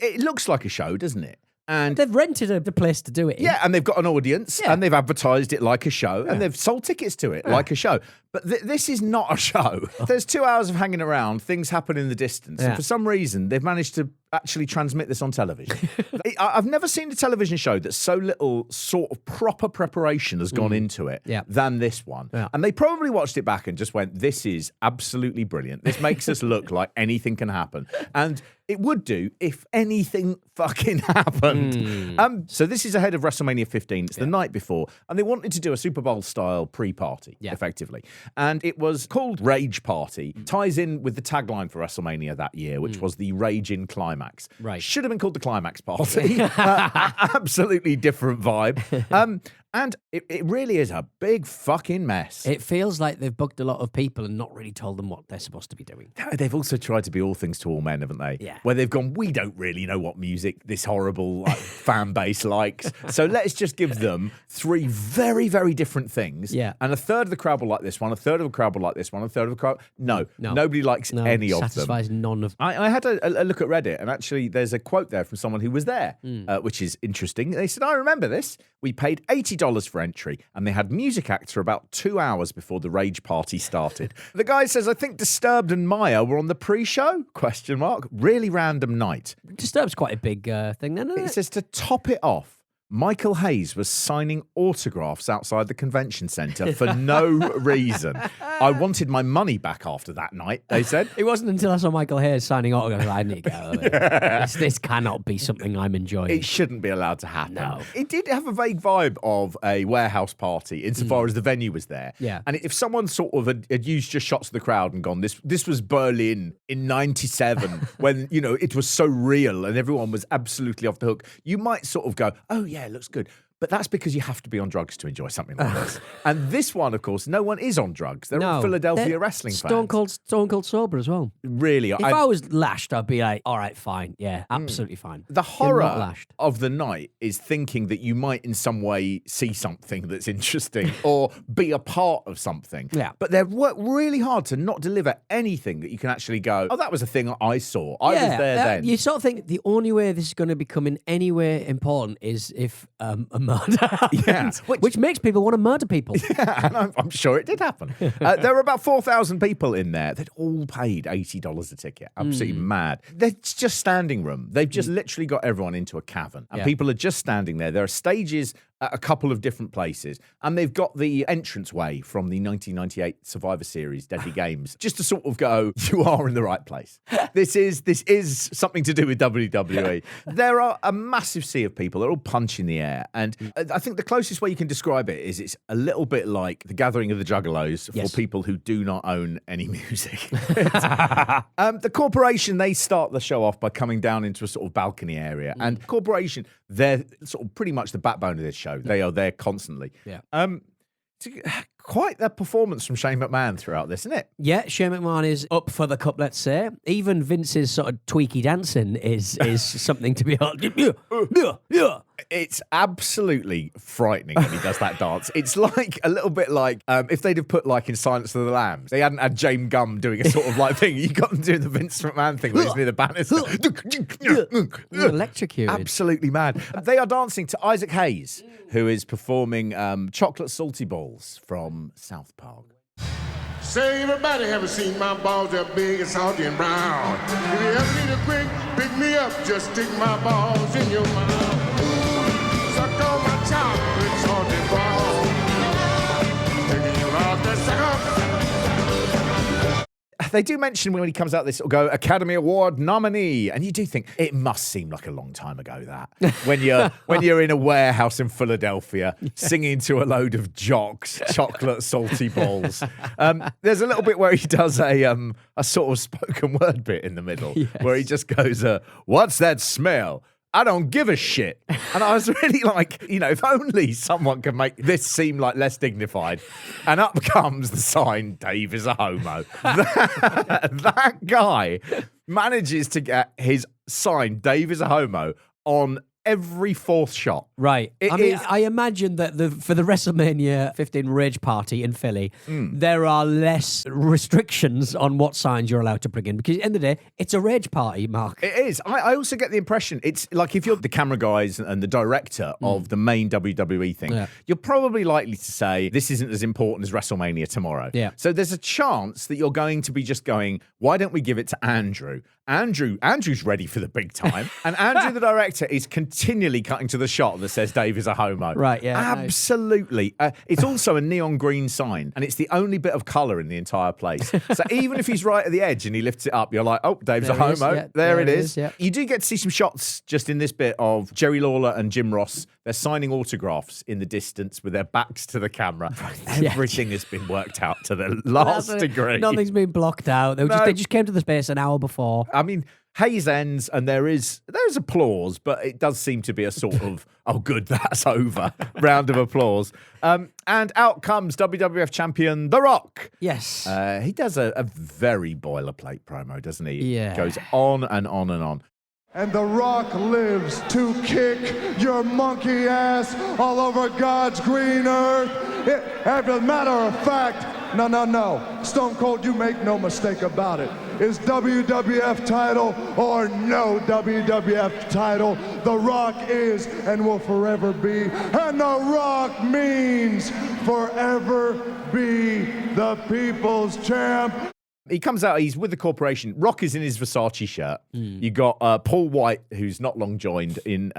it looks like a show, doesn't it? And they've rented the place to do it in. Yeah, and they've got an audience, and they've advertised it like a show, and they've sold tickets to it like a show. But this is not a show. There's 2 hours of hanging around, things happen in the distance, and for some reason, they've managed to actually transmit this on television. I've never seen a television show that so little sort of proper preparation has gone into it than this one. Yeah. And they probably watched it back and just went, this is absolutely brilliant. This makes us look like anything can happen. And it would do if anything fucking happened. So this is ahead of WrestleMania 15. It's the night before. And they wanted to do a Super Bowl-style pre-party, effectively. And it was called Rage Party. Ties in with the tagline for WrestleMania that year, which was the Raging Climax. Right. Should have been called the Climax Party. Absolutely different vibe. And it really is a big fucking mess. It feels like they've booked a lot of people and not really told them what they're supposed to be doing. They've also tried to be all things to all men, haven't they? Yeah. Where they've gone, we don't really know what music this horrible fan base likes. So let's just give them 3 very, very different things. Yeah. And a third of the crowd will like this one, a third of the crowd will like this one, a third of the crowd... No. Nobody likes any of them. Satisfies none of... I had a look at Reddit, and actually there's a quote there from someone who was there, which is interesting. They said, I remember this. We paid $80 for entry, and they had music acts for about 2 hours before the Rage Party started. The guy says, I think Disturbed and Maya were on the pre-show? ? Really random night. Disturbed's quite a big thing then, isn't it? It says to top it off, Michael Hayes was signing autographs outside the convention centre for no reason. I wanted my money back after that night, they said. It wasn't until I saw Michael Hayes signing autographs I need to get out of here. This cannot be something I'm enjoying. It shouldn't be allowed to happen. No. It did have a vague vibe of a warehouse party insofar as the venue was there. Yeah. And if someone sort of had used just shots of the crowd and gone, this was Berlin in 97 when, it was so real and everyone was absolutely off the hook, you might sort of go, oh yeah, it looks good. But that's because you have to be on drugs to enjoy something like this. And this one, of course, no one is on drugs. They're all Philadelphia wrestling fans. Stone Cold sober as well. Really? If I was lashed, I'd be like, all right, fine. Yeah, absolutely fine. The horror of the night is thinking that you might in some way see something that's interesting or be a part of something. Yeah. But they've worked really hard to not deliver anything that you can actually go, oh, that was a thing I saw. I was there then. You sort of think the only way this is going to become in any way important is if a murder happens, which makes people want to murder people. Yeah, and I'm sure it did happen. There were about 4,000 people in there. They'd all paid $80 a ticket. Absolutely mad. It's just standing room. They've just literally got everyone into a cavern. And people are just standing there. There are stages at a couple of different places. And they've got the entranceway from the 1998 Survivor Series, Deadly Games, just to sort of go, you are in the right place. This is something to do with WWE. There are a massive sea of people. They're all punching the air. And I think the closest way you can describe it is it's a little bit like the Gathering of the Juggalos for people who do not own any music. The corporation, they start the show off by coming down into a sort of balcony area. And corporation, they're sort of pretty much the backbone of this show. They are there constantly. Yeah. Quite the performance from Shane McMahon throughout this, isn't it? Yeah, Shane McMahon is up for the cup, let's say. Even Vince's sort of tweaky dancing is something to behold. It's absolutely frightening when he does that dance. It's like a little bit like if they'd have put like in Silence of the Lambs, they hadn't had James Gunn doing a sort of like thing. You got them doing the Vince McMahon thing where he's near the banister. Electrocuted. Absolutely mad. They are dancing to Isaac Hayes, who is performing Chocolate Salty Balls from South Park. Say, everybody ever seen my balls? They're big and salty and brown. If you ever need a quick pick me up, just stick my balls in your mouth. Suck on my chocolate salty balls. Taking you out there, suck up. They do mention when he comes out, this will go Academy Award nominee, and you do think it must seem like a long time ago that when you're in a warehouse in Philadelphia singing to a load of jocks, chocolate salty balls. There's a little bit where he does a sort of spoken word bit in the middle where he just goes, "What's that smell? I don't give a shit." And I was really like, if only someone could make this seem like less dignified. And up comes the sign, Dave is a homo. That guy manages to get his sign, Dave is a homo, on every fourth shot. Right. I imagine that for the WrestleMania 15 Rage Party in Philly, there are less restrictions on what signs you're allowed to bring in, because at the end of the day, it's a Rage Party, Mark. It is. I also get the impression it's like if you're the camera guys and the director of the main WWE thing, you're probably likely to say this isn't as important as WrestleMania tomorrow. Yeah. So there's a chance that you're going to be just going, why don't we give it to Andrew? Andrew's ready for the big time. And Andrew, the director, is continually cutting to the shot that says Dave is a homo. Right, yeah. Absolutely. It's also a neon green sign, and it's the only bit of colour in the entire place. So even if he's right at the edge and he lifts it up, you're like, oh, Dave's a homo. Yeah, there it is. Yeah. You do get to see some shots just in this bit of Jerry Lawler and Jim Ross. They're signing autographs in the distance with their backs to the camera. Everything has been worked out to the last degree. Nothing's been blocked out. They just came to the space an hour before. I mean, Hayes ends, and there's applause, but it does seem to be a sort of, oh, good, that's over, round of applause. And out comes WWF champion The Rock. Yes. He does a very boilerplate promo, doesn't he? Yeah. Goes on and on and on. And The Rock lives to kick your monkey ass all over God's green earth. As a matter of fact, no. Stone Cold, you make no mistake about it. It's WWF title or no WWF title. The Rock is and will forever be. And The Rock means forever be the people's champ. He comes out, he's with the corporation. Rock is in his Versace shirt. You got Paul White, who's not long joined in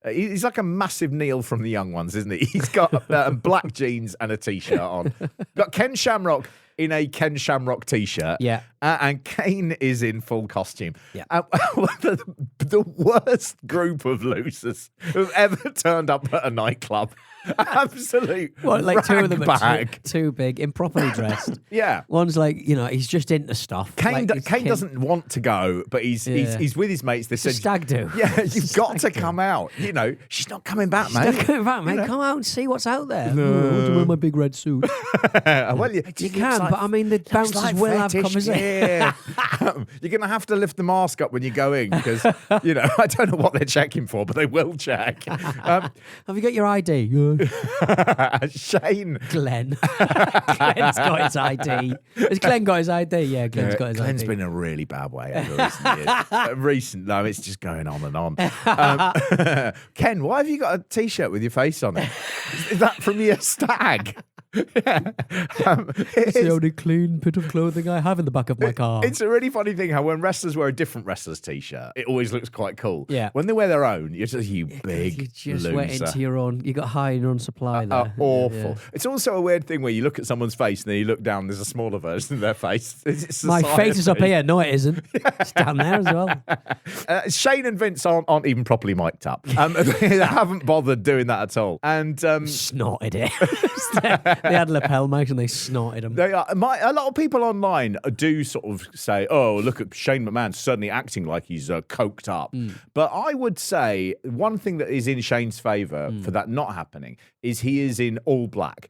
he's like a massive Neil from the Young Ones, isn't he? He's got black jeans and a T-shirt on. Got Ken Shamrock in a Ken Shamrock T-shirt. Yeah. And Kane is in full costume. Yeah. The worst group of losers who've ever turned up at a nightclub. Absolute like two of them are bag. too big, improperly dressed. Yeah. One's like, he's just into stuff. Kane Kane doesn't want to go, but he's with his mates. They said, stag do. Yeah, you've got to come out. She's not coming back, mate. She's not coming back, mate. Come out and see what's out there. No. I want to wear my big red suit. Well, you can, but I mean, the bouncers will have conversation. You're going to have to lift the mask up when you go in because, I don't know what they're checking for, but they will check. Have you got your ID? Shane. Glenn. Glenn's got his ID. Has Glenn got his ID? Yeah, Glenn's got his Glenn's ID. been a really bad way over recent years. It's just going on and on. Ken, why have you got a T-shirt with your face on it? Is that from your stag? It's the only clean bit of clothing I have in the back of my car. It's a really funny thing how when wrestlers wear a different wrestler's T-shirt, it always looks quite cool. Yeah. When they wear their own, you're just, you big You just loser. went into your own. You got high in your own supply there. Awful. Yeah. It's also a weird thing where you look at someone's face and then you look down, there's a smaller version of their face. It's my face is up here. No, it isn't. It's down there as well. Shane and Vince aren't even properly mic'd up. They haven't bothered doing that at all. And snorted it. They had lapel mics and they snorted them. They are. A lot of people online do sort of say, oh, look at Shane McMahon suddenly acting like he's coked up. But I would say one thing that is in Shane's favour for that not happening is he is in all black.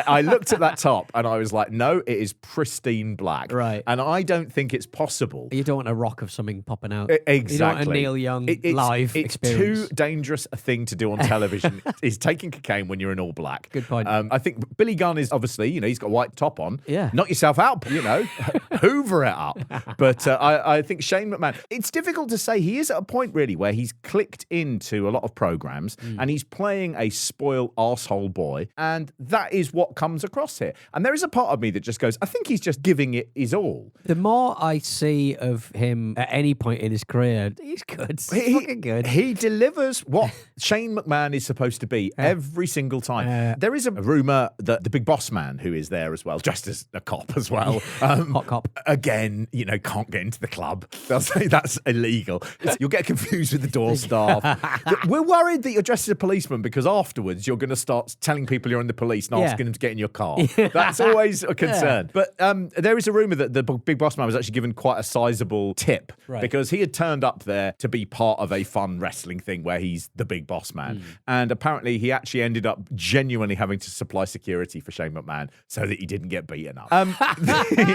I looked at that top and I was like, no, it is pristine black. Right. And I don't think it's possible. You don't want a rock of something popping out. Exactly. You don't want a Neil Young live experience. It's too dangerous a thing to do on television is taking cocaine when you're in all black. Good point. I think Billy Gunn is obviously, he's got a white top on. Yeah. Knock yourself out, hoover it up. But I think Shane McMahon, it's difficult to say. He is at a point really where he's clicked into a lot of programs and he's playing a spoiled arsehole boy. And that is what comes across here. And there is a part of me that just goes, I think he's just giving it his all. The more I see of him at any point in his career, he's good. He's fucking good. He delivers what Shane McMahon is supposed to be every single time. There is a rumour that the big boss man who is there as well, dressed as a cop as well. Hot cop. Again, can't get into the club. They'll say that's illegal. You'll get confused with the door staff. We're worried that you're dressed as a policeman because afterwards you're going to start telling people you're in the police and asking them to get in your car. That's always a concern. But there is a rumour that the big boss man was actually given quite a sizable tip because he had turned up there to be part of a fun wrestling thing where he's the big boss man. And apparently he actually ended up genuinely having to supply security for Shane McMahon so that he didn't get beaten up.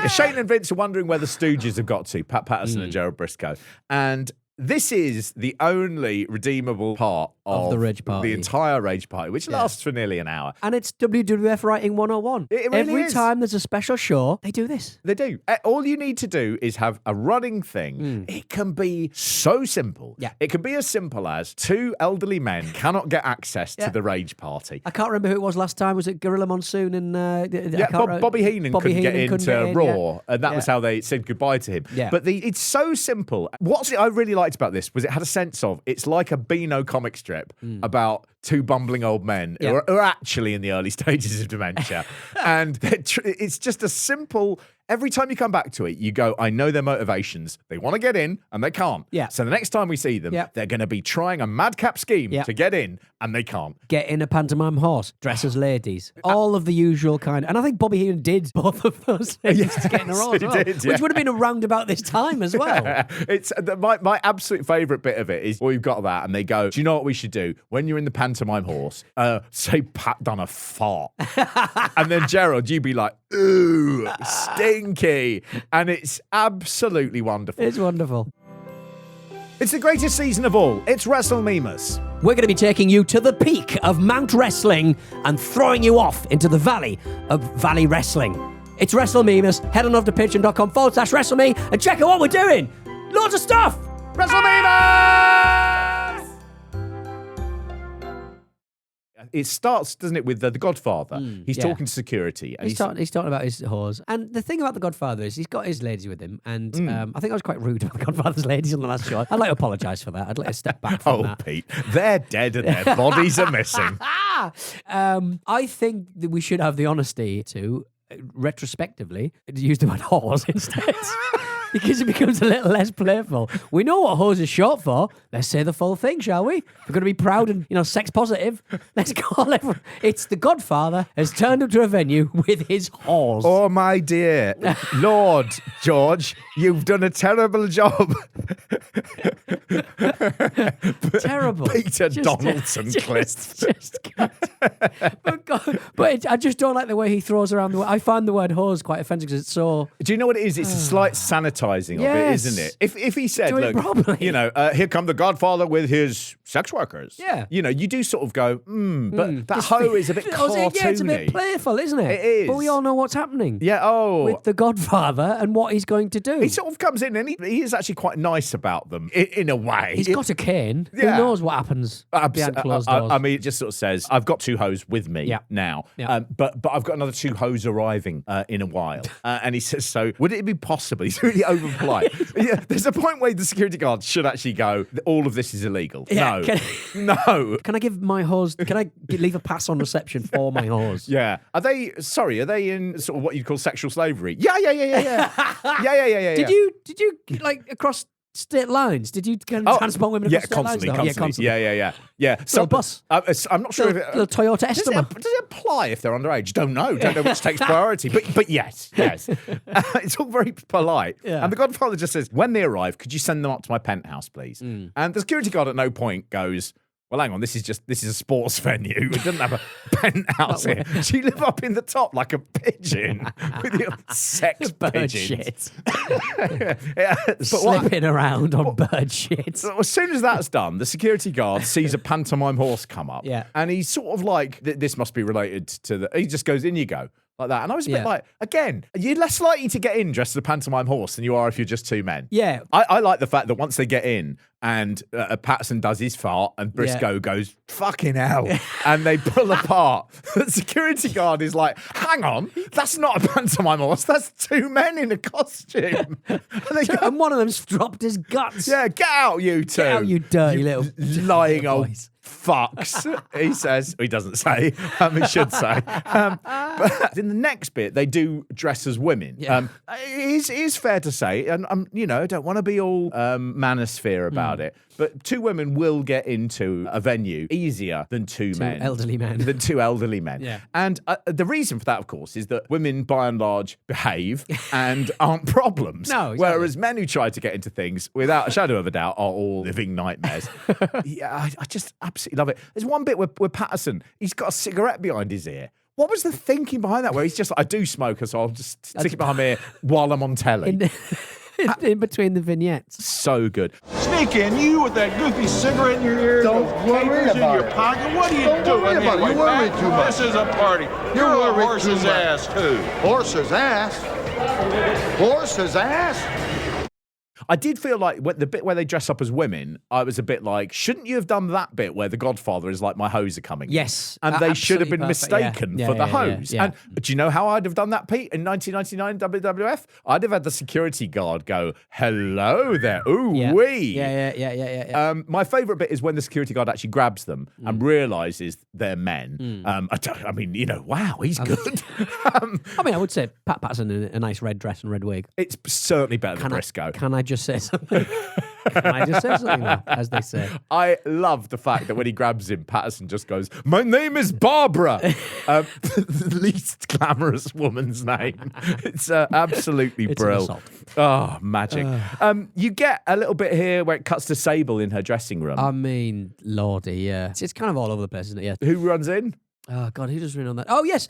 Shane and Vince are wondering where the Stooges have got to, Pat Patterson and Gerald Briscoe. And This is the only redeemable part of the Rage Party. the entire Rage Party, which lasts for nearly an hour. And it's WWF Writing 101. It really Every is. time there's a special show, they do this. They do. All you need to do is have a running thing. It can be so simple. Yeah. It can be as simple as two elderly men cannot get access to the Rage Party. I can't remember who it was last time. Was it Gorilla Monsoon and Bobby Heenan couldn't get into Raw, and that was how they said goodbye to him. Yeah. But it's so simple. What I really liked about this was it had a sense of, it's like a Beano comic strip about two bumbling old men who are actually in the early stages of dementia. And it's just a simple... Every time you come back to it, you go, I know their motivations. They want to get in, and they can't. Yeah. So the next time we see them, they're going to be trying a madcap scheme to get in, and they can't. Get in a pantomime horse, dress as ladies. All of the usual kind. And I think Bobby Heenan did both of those things to get in a Raw as well, which would have been around about this time as well. It's my absolute favourite bit of it is, well, you've got that, and they go, do you know what we should do? When you're in the pantomime horse, say Pat done a fart. And then Gerald, you'd be like, ooh, stinky. And it's absolutely wonderful. It's wonderful. It's the greatest season of all. It's WrestleMemas. We're going to be taking you to the peak of Mount Wrestling and throwing you off into the valley of Valley Wrestling. It's WrestleMemas. Head on over to patreon.com/WrestleMe and check out what we're doing. Loads of stuff. WrestleMemas! It starts, doesn't it, with the Godfather. He's talking to security. And he's talking about his whores. And the thing about the Godfather is he's got his ladies with him. And I think I was quite rude about the Godfather's ladies on the last show. I'd like to apologise for that. I'd like to step back from that. Pete, they're dead and their bodies are missing. I think that we should have the honesty to, retrospectively, use the word whores instead. Because it becomes a little less playful. We know what hose is short for. Let's say the full thing, shall we? We're going to be proud and, sex positive. Let's call everyone. It's the Godfather has turned up to a venue with his horse. Oh, my dear. Lord George, you've done a terrible job. Terrible. Peter Donaldson Cliff. But I just don't like the way he throws around the word. I find the word hose quite offensive because it's so... Do you know what it is? It's a slight sanitizing of it, isn't it? If he said, do look, here come the Godfather with his sex workers. Yeah. You do sort of go, but that hoe is a bit cartoony. Yeah, it's a bit playful, isn't it? It is. But we all know what's happening. Yeah, with the Godfather and what he's going to do. He sort of comes in and he is actually quite nice about them in a way. He's got a cane. Yeah. Who knows what happens behind closed doors? I mean, it just sort of says, I've got two hoes with me now, but I've got another two hoes arriving in a while. And he says, so would it be possible? He's really over polite. Yeah, there's a point where the security guard should actually go, all of this is illegal. Yeah, no. Can I give my hose, leave a pass on reception for my hose? Yeah. Are they in sort of what you'd call sexual slavery? Yeah. Did you across state lines? Did you transport women across state lines? Constantly. Yeah. So bus. I'm not sure if the Toyota Estima. Does it apply if they're underage? Don't know which takes priority. But yes. It's all very polite. Yeah. And the Godfather just says, when they arrive, could you send them up to my penthouse, please? And the security guard at no point goes, well, hang on, this is a sports venue. It doesn't have a penthouse here. So you live up in the top like a pigeon with your sex bird pigeons. shit. Slipping around on bird shit. So as soon as that's done, the security guard sees a pantomime horse come up. Yeah. And he's sort of like, this must be related to he just goes, in you go. Like that. And I was a bit like, again, you're less likely to get in dressed as a pantomime horse than you are if you're just two men. Yeah. I like the fact that once they get in and Patterson does his fart and Briscoe goes, fucking hell. And they pull apart. The security guard is like, hang on, that's not a pantomime horse. That's two men in a costume. And one of them's dropped his guts. Yeah, get out, you two. Get out, you dirty little lying old fucks, he says. He doesn't say. He should say. But in the next bit, they do dress as women. Yeah. It is fair to say, and I don't want to be all manosphere about it, but two women will get into a venue easier than two elderly men. Yeah. And the reason for that, of course, is that women, by and large, behave and aren't problems. No, exactly. Whereas men who try to get into things, without a shadow of a doubt, are all living nightmares. Yeah, I just absolutely love it. There's one bit where Patterson, he's got a cigarette behind his ear. What was the thinking behind that? Where he's just like, I do smoke, so I'll just stick it behind my ear while I'm on telly. In between the vignettes. So good. Sniff sneak in, you with that goofy cigarette in your ear, Don't those worry papers in about your it. pocket. What are you Don't doing worry about it. anyway, You worry Mac? too much. This is a party. You're a worry too horse's much. ass, too. Horse's ass? Horse's ass? I did feel like the bit where they dress up as women, I was a bit like, shouldn't you have done that bit where the Godfather is like, my hose are coming? Yes. And they should have been absolutely perfect. mistaken Yeah. for Yeah, the yeah, yeah, hose. yeah. And do you know how I'd have done that, Pete, in 1999 WWF? I'd have had the security guard go, hello there, ooh Yeah. wee. Yeah. My favourite bit is when the security guard actually grabs them and realises they're men. I mean, wow, he's good. I mean, I would say Pat Patterson in a nice red dress and red wig. It's certainly better than Briscoe. Can I just say something? Can I just say something, though, as they say? I love the fact that when he grabs him, Patterson just goes, my name is Barbara. The least glamorous woman's name. It's absolutely It's an brilliant. assault. Oh, magic. You get a little bit here where it cuts to Sable in her dressing room. I mean, lordy, yeah. It's kind of all over the place, isn't it? Yeah. Who runs in? Oh, God, who does ring on that? Oh, yes.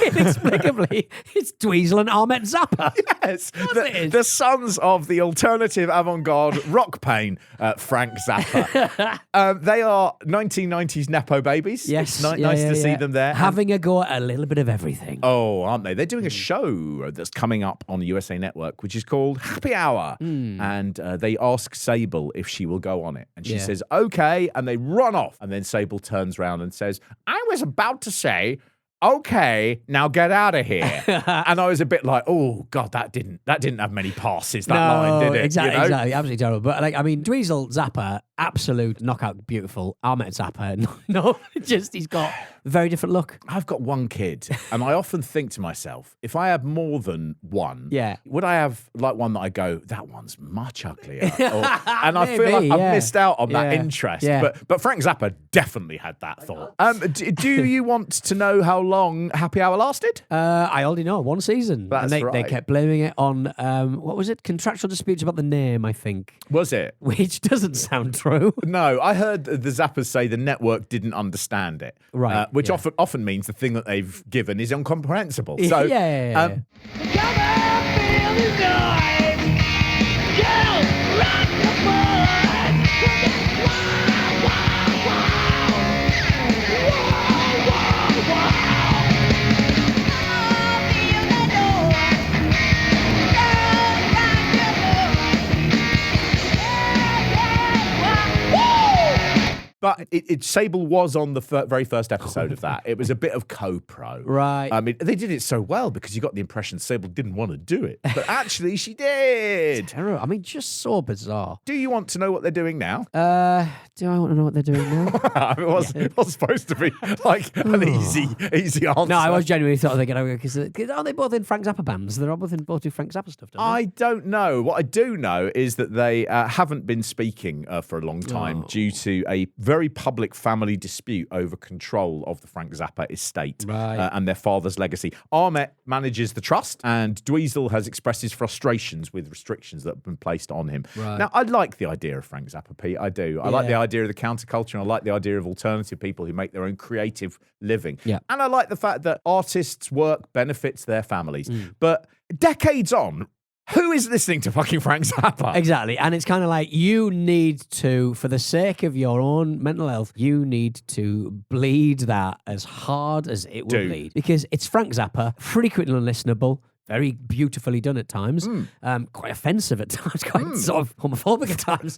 Inexplicably, it's Dweezil and Ahmet Zappa. Yes, it is. the sons of the alternative avant-garde rock pain, Frank Zappa. They are 1990s Nepo babies. Yes. It's nice to see them there. Having a go at a little bit of everything. Oh, aren't they? They're doing a show that's coming up on the USA Network, which is called Happy Hour. And they ask Sable if she will go on it. And she says, okay. And they run off. And then Sable turns around and says, I was about to say, okay, now get out of here. And I was a bit like, oh God, that didn't have many passes, that line, did it? Exactly, You know? exactly, absolutely terrible. But Dweezil Zappa, absolute knockout, beautiful. Ahmet Zappa, no, just he's got a very different look. I've got one kid, and I often think to myself, if I had more than one, would I have like one that I go, that one's much uglier? And I feel like I've missed out on that interest. Yeah. But Frank Zappa definitely had that thought. Do you want to know how long Happy Hour lasted? I already know, one season. That's and they right. kept blaming it on, what was it? Contractual disputes about the name, I think. Was it? Which doesn't sound true. No, I heard the Zappas say the network didn't understand it. Right, Which yeah. often means the thing that they've given is incomprehensible. So, yeah. But Sable was on the very first episode of that. It was a bit of co-pro. Right. I mean, they did it so well because you got the impression Sable didn't want to do it. But actually, she did. Terrible. I mean, just so bizarre. Do you want to know what they're doing now? Do I want to know what they're doing now? It was supposed to be like an easy answer. No, I was genuinely thought they were because aren't they both in Frank Zappa bands? They're all both do Frank Zappa stuff, don't they? I don't know. What I do know is that they haven't been speaking for a long time due to a very public family dispute over control of the Frank Zappa estate and their father's legacy. Ahmet manages the trust, and Dweezil has expressed his frustrations with restrictions that have been placed on him. Right. Now, I like the idea of Frank Zappa, Pete. I do. I like the idea of the counterculture, and I like the idea of alternative people who make their own creative living. Yeah. And I like the fact that artists' work benefits their families. But decades on, who is listening to fucking Frank Zappa? Exactly. And it's kind of like you need to, for the sake of your own mental health, you need to bleed that as hard as it will bleed. Because it's Frank Zappa, frequently unlistenable, very beautifully done at times, quite offensive at times, quite sort of homophobic at times.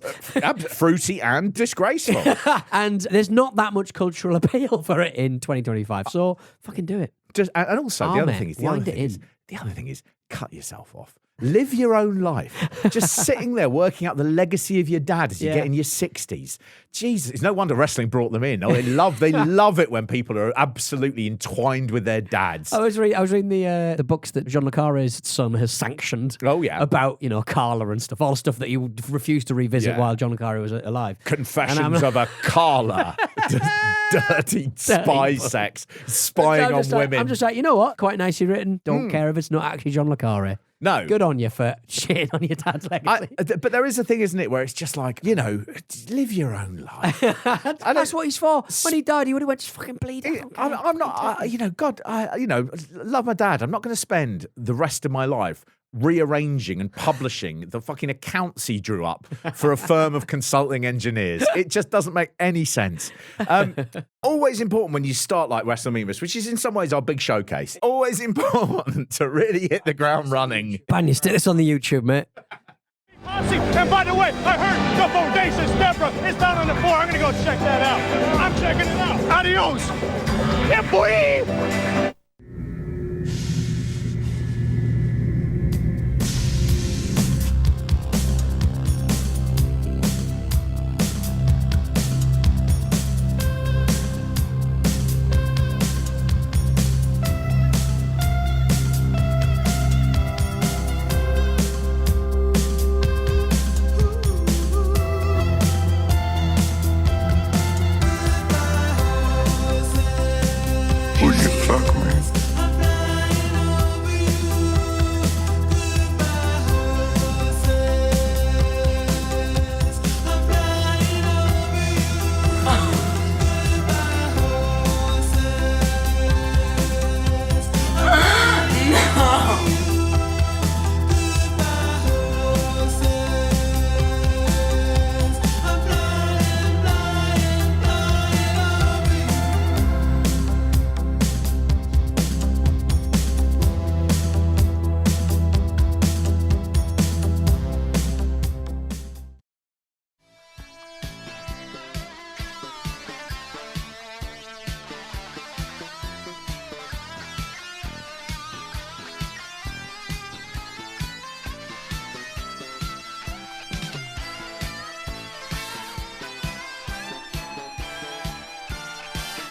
Fruity and disgraceful. And there's not that much cultural appeal for it in 2025. So fucking do it. And also, the other thing is, cut yourself off. Live your own life. Just sitting there working out the legacy of your dad as you get in your 60s. Jesus, it's no wonder wrestling brought them in. Oh, they love it when people are absolutely entwined with their dads. I was reading the books that John le Carre's son has sanctioned. Oh, yeah. About, Carla and stuff, all stuff that he would refuse to revisit while John le Carre was alive. Confessions of a Carla. Dirty spy sex. Spying on women. I'm just like, you know what? Quite nicely written. Don't care if it's not actually John le Carre. No. Good on you for shitting on your dad's legacy. But there is a thing, isn't it, where it's just like, live your own life. And that's what he's for. When he died, he would have went, just fucking bleed. I'm not, God, love my dad. I'm not going to spend the rest of my life rearranging and publishing the fucking accounts he drew up for a firm of consulting engineers. It just doesn't make any sense. Always important when you start like WrestleMania, which is in some ways our big showcase. Always important to really hit the ground running. Banya, stick this on the YouTube, mate. And by the way, I heard the Bodacious Deborah is down on the floor. I'm going to go check that out. I'm checking it out. Adios. Yeah, boy.